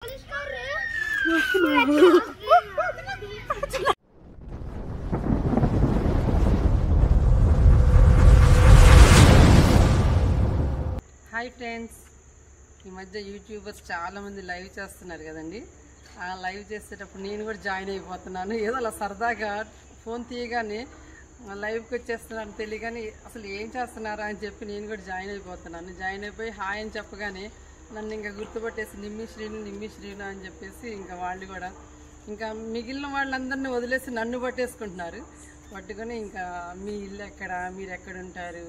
Hi friends, ఈ మధ్య YouTubers చాలామంది లైవ్ చేస్తున్నారు కదండి. ఆ లైవ్ చేసేటప్పుడు నేను కూడా జాయిన్ అయిపోతున్నాను. ఏదో అలా సరదాగా ఫోన్ తీయగానే లైవ్కి వచ్చేస్తున్నాను తెలియగానే అసలు ఏం చేస్తున్నారా అని చెప్పి నేను కూడా జాయిన్ అయిపోతున్నాను. జాయిన్ అయిపోయి హాయ్ అని చెప్పగానే నన్ను ఇంకా గుర్తుపట్టేసి నిమ్మి శ్రీను అని చెప్పేసి ఇంకా వాళ్ళు కూడా ఇంకా మిగిలిన వాళ్ళందరినీ వదిలేసి నన్ను పట్టేసుకుంటున్నారు. పట్టుకొని ఇంకా మీ ఇల్లు ఎక్కడ, మీరు ఎక్కడ ఉంటారు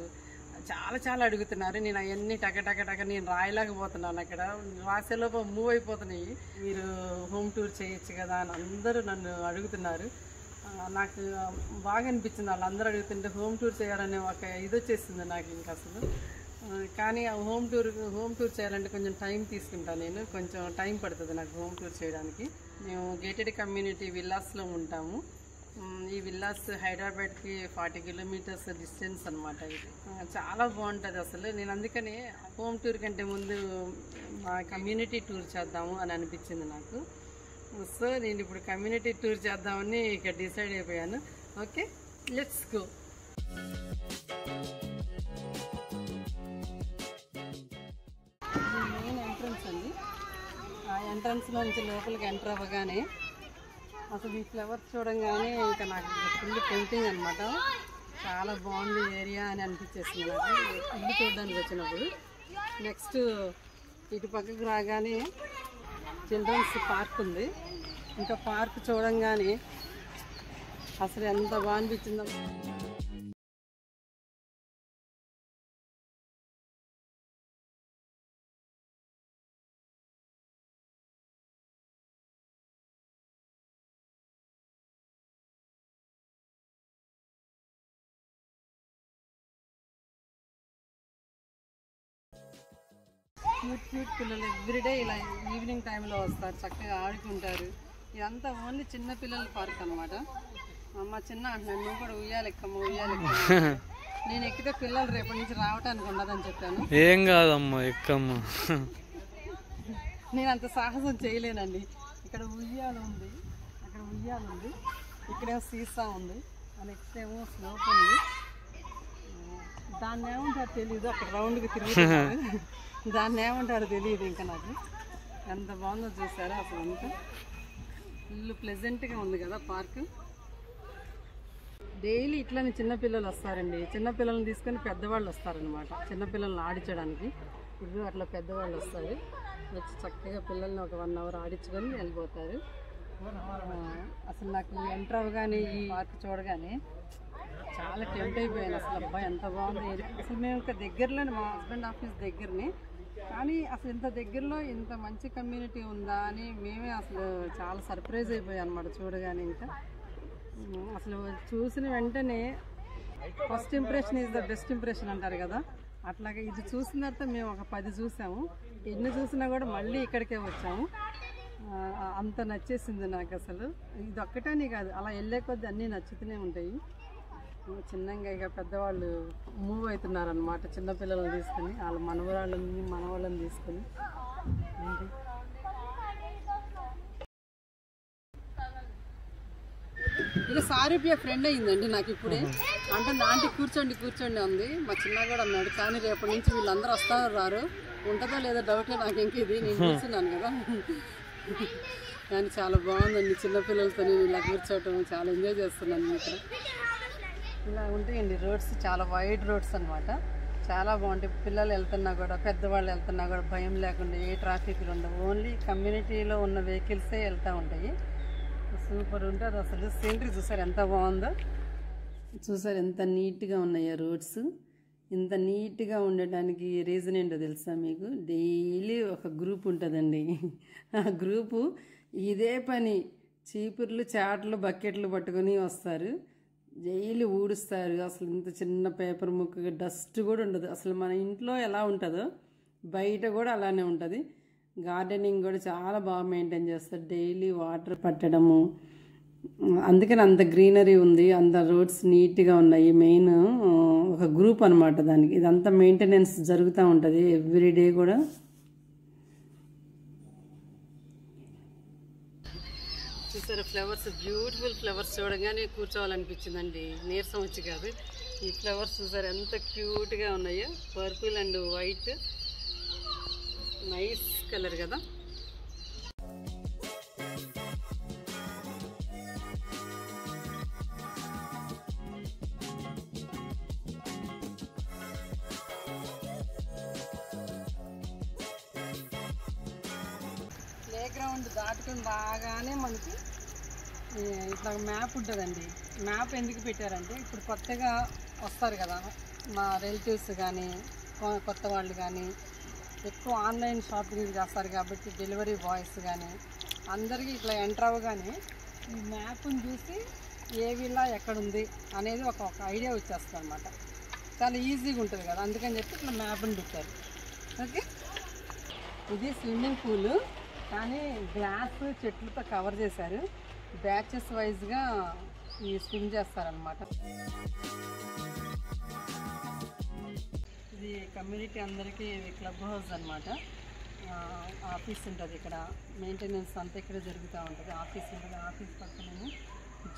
చాలా అడుగుతున్నారు. నేను అవన్నీ టక నేను రాయలేకపోతున్నాను. అక్కడ రాసేలోపు మూవ్ అయిపోతున్నాయి. మీరు హోమ్ టూర్ చేయొచ్చు కదా అని అందరూ నన్ను అడుగుతున్నారు. నాకు బాగా అనిపించింది వాళ్ళందరూ అడుగుతుంటే హోమ్ టూర్ చేయాలనే ఒక ఇది వచ్చేసింది నాకు ఇంకా అసలు. కానీ ఆ హోమ్ టూర్ చేయాలంటే కొంచెం టైం తీసుకుంటాను. నేను కొంచెం టైం పడుతుంది నాకు హోమ్ టూర్ చేయడానికి. మేము గేటెడ్ కమ్యూనిటీ విల్లాస్లో ఉంటాము. ఈ విల్లాస్ హైదరాబాద్కి 40 కిలోమీటర్స్ డిస్టెన్స్ అనమాట. ఇది చాలా బాగుంటుంది అసలు. నేను అందుకని హోమ్ టూర్ కంటే ముందు మా కమ్యూనిటీ టూర్ చేద్దాము అని అనిపించింది నాకు. సో నేను ఇప్పుడు కమ్యూనిటీ టూర్ చేద్దామని ఇక్కడ డిసైడ్ అయిపోయాను. Okay, let's go. Main entrance అండి. ఆ ఎంట్రన్స్లో నుంచి లోపలికి ఎంటర్ అవ్వగానే అసలు ఈ ఫ్లవర్స్ చూడంగానే ఇంకా నాకు ఫుల్ పెయింటింగ్ అనమాట. చాలా బాగుంది ఏరియా అని అనిపించేసింది నాకు ఇల్లు చూడడానికి వచ్చినప్పుడు. నెక్స్ట్ ఇటు పక్కకు రాగానే చిల్డ్రన్స్ పార్క్ ఉంది. ఇంకా పార్క్ చూడంగానే అసలు ఎంత బాగా అనిపించిందో. క్యూట్ పిల్లలు ఎవ్రీడే ఇలా ఈవినింగ్ టైంలో వస్తారు, చక్కగా ఆడుకుంటారు. ఇదంతా ఓన్లీ చిన్న పిల్లల పార్క్ అనమాట. మా చిన్న అంటున్నాను, నువ్వు కూడా ఉయ్యాలెక్కమ్మ. నేను ఎక్కితే పిల్లలు రేపటి నుంచి రావటానికి ఉండదని చెప్పాను. ఏం కాదమ్మా, ఎక్కమ్మ. నేను అంత సాహసం చేయలేనండి. ఇక్కడ ఉయ్యాల ఉంది, అక్కడ ఉయ్యాల ఉంది, ఇక్కడేమో సీసా ఉంది, నెక్స్ట్ ఏమో స్లోప్ ఉంది. దాన్ని ఏమంటారు తెలీదు, అక్కడ రౌండ్కి తిరుగుతున్నారు. దాన్ని ఏమంటారు తెలియదు ఇంకా నాకు. ఎంత బాగుందో చూసారా అసలు. అంతా ఫుల్ ప్లెజెంట్గా ఉంది కదా పార్క్. డైలీ ఇట్లానే చిన్నపిల్లలు వస్తారండి. చిన్నపిల్లల్ని తీసుకొని పెద్దవాళ్ళు వస్తారనమాట చిన్నపిల్లల్ని ఆడించడానికి. ఇప్పుడు అట్లా పెద్దవాళ్ళు వస్తారు, వచ్చి చక్కగా పిల్లల్ని ఒక 1 అవర్ ఆడించుకొని వెళ్ళిపోతారు. అసలు నాకు ఎంటర్ అవ్వగానే ఈ పార్క్ చూడగానే చాలా టెంప్ట్ అయిపోయాను. అసలు అబ్బాయి ఎంత బాగుంది. అసలు మేము ఇక్కడ దగ్గరలోనే, మా హస్బెండ్ ఆఫీస్ దగ్గరనే, కానీ అసలు ఇంత దగ్గరలో ఇంత మంచి కమ్యూనిటీ ఉందా అని మేమే అసలు చాలా సర్ప్రైజ్ అయిపోయాం అనమాట చూడగానే. ఇంకా అసలు చూసిన వెంటనే first impression is the best impression అంటారు కదా, అట్లాగే ఇది చూసిన తర్వాత మేము ఒక 10 చూసాము. ఎన్ని చూసినా కూడా మళ్ళీ ఇక్కడికే వచ్చాము. అంత నచ్చేసింది నాకు అసలు. ఇది ఒక్కటని కాదు, అలా వెళ్ళే కొద్దీ అన్నీ నచ్చుతూనే ఉంటాయి. చిన్నగా ఇక పెద్దవాళ్ళు మూవ్ అవుతున్నారు అనమాట, చిన్నపిల్లలను తీసుకుని, వాళ్ళ మనవాళ్ళని తీసుకుని. ఇక సారూప్య ఫ్రెండ్ అయ్యిందండి నాకు ఇప్పుడే. అంటే ఆంటీ కూర్చోండి ఉంది. మా చిన్న కూడా అన్నాడు, కానీ రేపటి నుంచి వీళ్ళందరూ వస్తారో రారు, ఉంటుందో లేదో డౌటే నాకు. ఇంక ఇది నేను చూస్తున్నాను కదా. కానీ చాలా బాగుందండి, చిన్నపిల్లలతో నేను ఇలా కూర్చోవటం చాలా ఎంజాయ్ చేస్తున్నాను. ఇక్కడ ఇలా ఉంటాయండి రోడ్స్, చాలా వైడ్ రోడ్స్ అనమాట. చాలా బాగుంటాయి. పిల్లలు వెళ్తున్నా కూడా, పెద్దవాళ్ళు వెళ్తున్నా కూడా భయం లేకుండా, ఏ ట్రాఫిక్లు ఉండవు. ఓన్లీ కమ్యూనిటీలో ఉన్న వెహికల్సే వెళ్తూ ఉంటాయి. సూపర్ ఉంటుంది అసలు. సీనరీ చూసారు ఎంత బాగుందో. చూసారు ఎంత నీట్గా ఉన్నాయో రోడ్స్. ఇంత నీట్గా ఉండటానికి రీజన్ ఏంటో తెలుసా మీకు? డైలీ ఒక గ్రూప్ ఉంటుందండి. ఆ గ్రూపు ఇదే పని, చీపుర్లు చాటలు బకెట్లు పట్టుకొని వస్తారు, డైలీ ఊడుస్తారు. అసలు ఇంత చిన్న పేపర్ ముక్క డస్ట్ కూడా ఉండదు. అసలు మన ఇంట్లో ఎలా ఉంటుందో బయట కూడా అలానే ఉంటుంది. గార్డెనింగ్ కూడా చాలా బాగా మెయింటైన్ చేస్తారు. డైలీ వాటర్ పట్టడము, అందుకని అంత గ్రీనరీ ఉంది, అంత రోడ్స్ నీట్గా ఉన్నాయి. మెయిన్ ఒక గ్రూప్ అనమాట దానికి. ఇదంతా మెయింటెనెన్స్ జరుగుతూ ఉంటుంది ఎవ్రీడే కూడా. చూసారా ఫ్లవర్స్, బ్యూటిఫుల్ ఫ్లవర్స్ చూడగానే కూర్చోవాలనిపించిందండి, నీరసం వచ్చి కాదు. ఈ ఫ్లవర్స్ చూసారా ఎంత క్యూట్గా ఉన్నాయో, purple and white, nice colour కదా. ప్లే గ్రౌండ్ దాటుకుని రాగానే మనకి ఇట్లా మ్యాప్ ఉంటుందండి. మ్యాప్ ఎందుకు పెట్టారంటే ఇప్పుడు కొత్తగా వస్తారు కదా మా రిలేటివ్స్ కానీ కొత్త వాళ్ళు కానీ ఎక్కువ ఆన్లైన్ షాపింగ్ చేస్తారు కాబట్టి డెలివరీ బాయ్స్ కానీ అందరికీ ఇట్లా ఎంటర్ అవ్వగానే ఈ మ్యాప్ని చూసి ఏ విల్లా ఎక్కడుంది అనేది ఒక ఐడియా వచ్చేస్తుంది అనమాట. చాలా ఈజీగా ఉంటుంది కదా, అందుకని చెప్పి ఇట్లా మ్యాప్ని పెట్టారు. ఓకే, ఇది స్విమ్మింగ్ పూల్ కానీ గ్లాస్ చెట్లతో కవర్ చేశారు. బ్యాచెస్ వైజ్గా ఈ స్విమ్ చేస్తారనమాట. ఇది కమ్యూనిటీ అందరికీ క్లబ్ హౌస్ అనమాట. ఆఫీస్ ఉంటుంది ఇక్కడ, మెయింటెనెన్స్ అంతా ఇక్కడ జరుగుతూ ఉంటుంది. ఆఫీస్ ఉంటుంది, ఆఫీస్ పక్కనే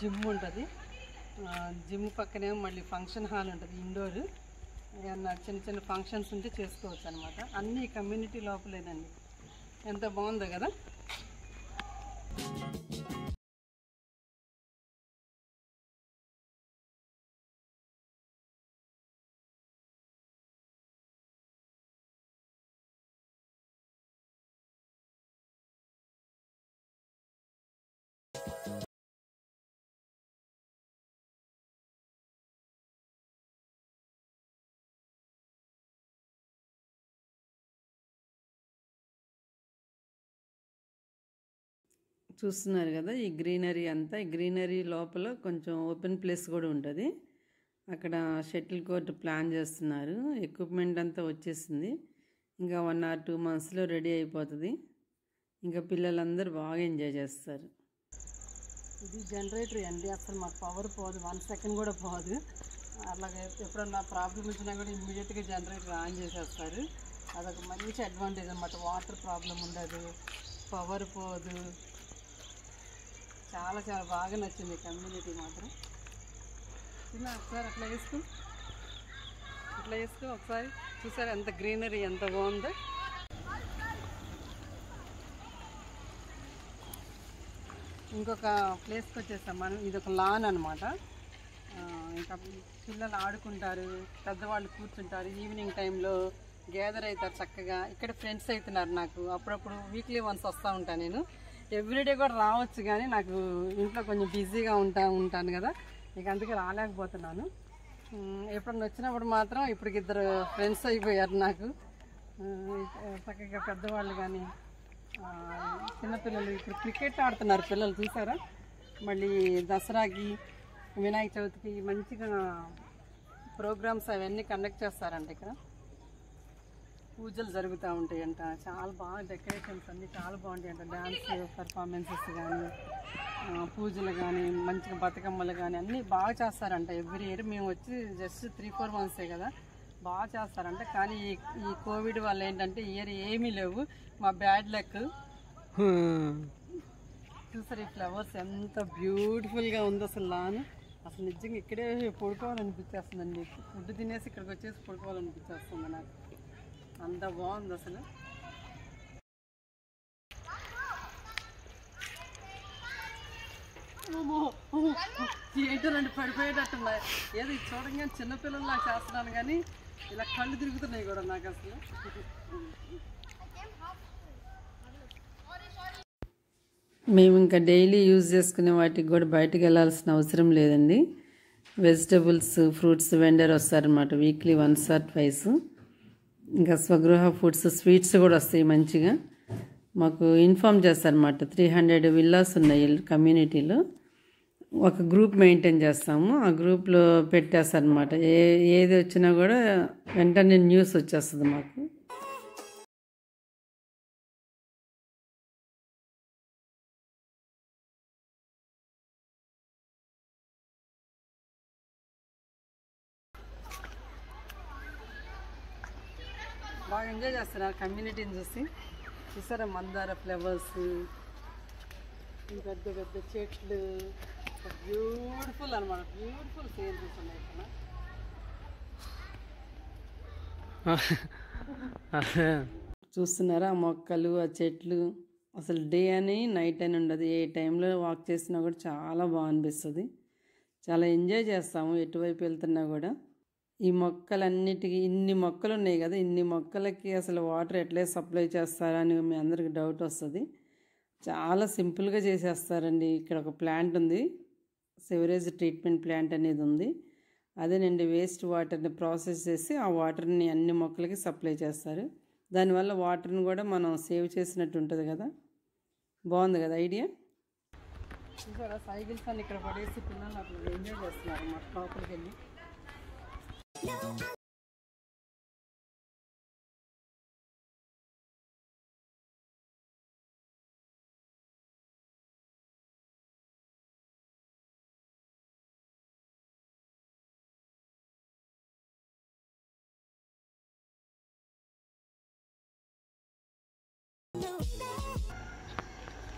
జిమ్ ఉంటుంది, జిమ్ పక్కనే మళ్ళీ ఫంక్షన్ హాల్ ఉంటుంది ఇండోర్. ఏమన్నా చిన్న చిన్న ఫంక్షన్స్ ఉంటే చేసుకోవచ్చు అనమాట. అన్నీ కమ్యూనిటీ లోపలేనండి. ఎంత బాగుందో కదా. చూస్తున్నారు కదా ఈ గ్రీనరీ అంతా. ఈ గ్రీనరీ లోపల కొంచెం ఓపెన్ ప్లేస్ కూడా ఉంటుంది. అక్కడ షటిల్ కోర్ట్ ప్లాన్ చేస్తున్నారు. ఎక్విప్మెంట్ అంతా వచ్చేసింది. ఇంకా 1 or 2 monthsలో రెడీ అయిపోతుంది. ఇంకా పిల్లలందరూ బాగా ఎంజాయ్ చేస్తారు. ఇది జనరేటర్ అండి, అసలు మాకు పవర్ పోదు, 1 second కూడా పోదు. అలాగే ఎప్పుడన్నా ప్రాబ్లం వచ్చినా కూడా ఇమ్మీడియట్గా జనరేటర్ ఆన్ చేసేస్తారు. అదొక మంచి అడ్వాంటేజ్ అన్నమాట. వాటర్ ప్రాబ్లం ఉండదు, పవర్ పోదు. చాలా చాలా బాగా నచ్చింది కమ్యూనిటీ మాత్రం. ఇలా ఒకసారి అట్లా వేసుకో, ఇట్లా వేసుకో ఒకసారి. చూసారు ఎంత గ్రీనరీ ఎంత బాగుందో. ఇంకొక ప్లేస్కి వచ్చేస్తాం మనం. ఇది ఒక లాన్ అనమాట. ఇంకా పిల్లలు ఆడుకుంటారు, పెద్దవాళ్ళు కూర్చుంటారు. ఈవినింగ్ టైంలో గ్యాదర్ అవుతారు చక్కగా. ఇక్కడ ఫ్రెండ్స్ అవుతున్నారు నాకు. అప్పుడప్పుడు వీక్లీ వన్స్ వస్తూ ఉంటాను నేను. ఎవ్రీడే కూడా రావచ్చు కానీ నాకు ఇంట్లో కొంచెం బిజీగా ఉంటాను కదా, ఇక అందుకే రాలేకపోతున్నాను. ఎప్పుడన్నా వచ్చినప్పుడు మాత్రం ఇప్పటికి 2 ఫ్రెండ్స్ అయిపోయారు నాకు. చక్కగా పెద్దవాళ్ళు కానీ చిన్నపిల్లలు. ఇప్పుడు క్రికెట్ ఆడుతున్నారు పిల్లలు చూసారా. మళ్ళీ దసరాకి వినాయక చవితికి మంచిగా ప్రోగ్రామ్స్ అవన్నీ కండక్ట్ చేస్తారంట. ఇక్కడ పూజలు జరుగుతూ ఉంటాయంట. చాలా బాగా డెకరేషన్స్ అన్నీ చాలా బాగుంటాయంట. డ్యాన్స్ పర్ఫార్మెన్సెస్ కానీ పూజలు కానీ మంచిగా బతుకమ్మలు కానీ అన్నీ బాగా చేస్తారంట. ఎవ్రీ ఇయర్ మేము వచ్చి జస్ట్ 3-4 months కదా, బాగా చేస్తారంట. కానీ ఈ కోవిడ్ వల్ల ఏంటంటే ఇయర్ ఏమీ లేవు. మా బ్యాడ్ లక్. చూసారు ఈ ఫ్లవర్స్ ఎంత బ్యూటిఫుల్గా ఉందో అసలు లాన్. అసలు నిజంగా ఇక్కడే పడుకోవాలనిపించేస్తుందండి. ఫుడ్ తినేసి ఇక్కడికి వచ్చేసి పడుకోవాలనిపించేస్తుంది నాకు. అంత బాగుంది అసలు. ఏంటోనండి పడిపోయేటట్టున్నాయి. ఏదో ఇది చూడంగానే చిన్నపిల్లల్లా చేస్తున్నాను కానీ ఇలా కళ్ళు తిరుగుతున్నాయి కూడా నాకు అసలు. మేము ఇంకా డైలీ యూజ్ చేసుకునే వాటికి కూడా బయటకు వెళ్ళాల్సిన అవసరం లేదండి. వెజిటబుల్స్ ఫ్రూట్స్ వెండర్ వస్తారనమాట వీక్లీ 1 or 2. ఇంకా స్వగృహ ఫుడ్స్ స్వీట్స్ కూడా వస్తాయి మంచిగా. మాకు ఇన్ఫామ్ చేస్తారన్నమాట. 300 విల్లాస్ ఉన్నాయి కమ్యూనిటీలో. ఒక గ్రూప్ మెయింటైన్ చేస్తాము. ఆ గ్రూప్లో పెట్టేస్తారనమాట. ఏది వచ్చినా కూడా వెంటనే న్యూస్ వచ్చేస్తుంది మాకు. బాగా ఎంజాయ్ చేస్తున్నారు కమ్యూనిటీని చూసి. చూసారా మందార ఫ్లవర్స్, పెద్ద పెద్ద చెట్లు బ్యూటిఫుల్ అనమాట. బ్యూటిఫుల్ సీనరీస్ ఉన్నాయి ఇక్కడ. చూస్తున్నారా ఆ మొక్కలు, ఆ చెట్లు. అసలు డే అని నైట్ అని ఉండదు. ఏ టైంలో వాక్ చేసినా కూడా చాలా బాగా అనిపిస్తుంది. చాలా ఎంజాయ్ చేస్తాము ఎటువైపు వెళ్తున్నా కూడా. ఈ మొక్కలన్నిటికీ ఇన్ని మొక్కలు ఉన్నాయి కదా, ఇన్ని మొక్కలకి అసలు వాటర్ ఎట్లే సప్లై చేస్తారని మీ అందరికి డౌట్ వస్తుంది. చాలా సింపుల్గా చేసేస్తారండి. ఇక్కడ ఒక ప్లాంట్ ఉంది, సివరేజ్ ట్రీట్మెంట్ ప్లాంట్ అనేది ఉంది. అదేనండి వేస్ట్ వాటర్ని ప్రాసెస్ చేసి ఆ వాటర్ని అన్ని మొక్కలకి సప్లై చేస్తారు. దానివల్ల వాటర్ని కూడా మనం సేవ్ చేసినట్టు ఉంటుంది కదా. బాగుంది కదా ఐడియా. చూసారా సైకిల్స్ అన్ని ఇక్కడ పడేసి పిల్లలు అట్లా ఎంజాయ్ చేస్తున్నారు మా లోపలికి వెళ్ళి.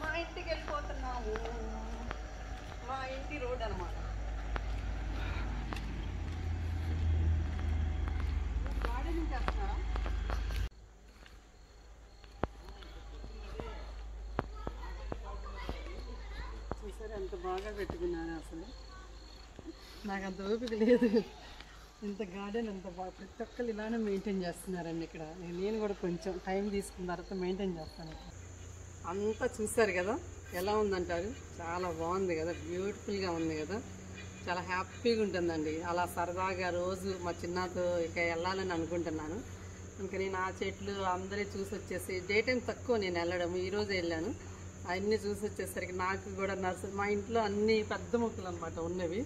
మా ఇంటికి వెళ్ళిపోతున్నాము. మా ఇంటి రోడ్ అనమాట. గార్డెనింగ్ చేస్తున్నారా? చూసారా ఎంత బాగా పెట్టుకున్నారు. అసలు నాకు అంత ఓపిక లేదు. ఇంత గార్డెన్ ఎంత బాగా ప్రతి ఒక్కరు ఇలానే మెయింటైన్ చేస్తున్నారండి ఇక్కడ. నేను కూడా కొంచెం టైం తీసుకున్న తర్వాత మెయింటైన్ చేస్తాను ఇక్కడ. అంతా చూసారు కదా ఎలా ఉందంటారు. చాలా బాగుంది కదా, బ్యూటిఫుల్గా ఉంది కదా. చాలా హ్యాపీగా ఉంటుందండి. అలా సరదాగా రోజు మా చిన్నతో ఇక వెళ్ళాలని అనుకుంటున్నాను. ఇంకా నేను ఆ చెట్లు అందరి చూసి వచ్చేసి డే టైం తక్కువ నేను వెళ్ళడం. ఈరోజు వెళ్ళాను. అవన్నీ చూసి వచ్చేసరికి నాకు కూడా నర్సరీ, మా ఇంట్లో అన్ని పెద్ద మొక్కలు అనమాట ఉన్నవి.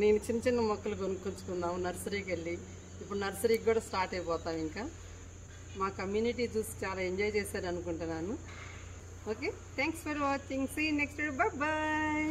నేను చిన్న చిన్న మొక్కలు కొనుక్కొచ్చుకుందాము నర్సరీకి వెళ్ళి. ఇప్పుడు నర్సరీకి కూడా స్టార్ట్ అయిపోతాం. ఇంకా మా కమ్యూనిటీ చూసి చాలా ఎంజాయ్ చేశారు అనుకుంటున్నాను. Okay, thanks for watching. See next. Bye bye.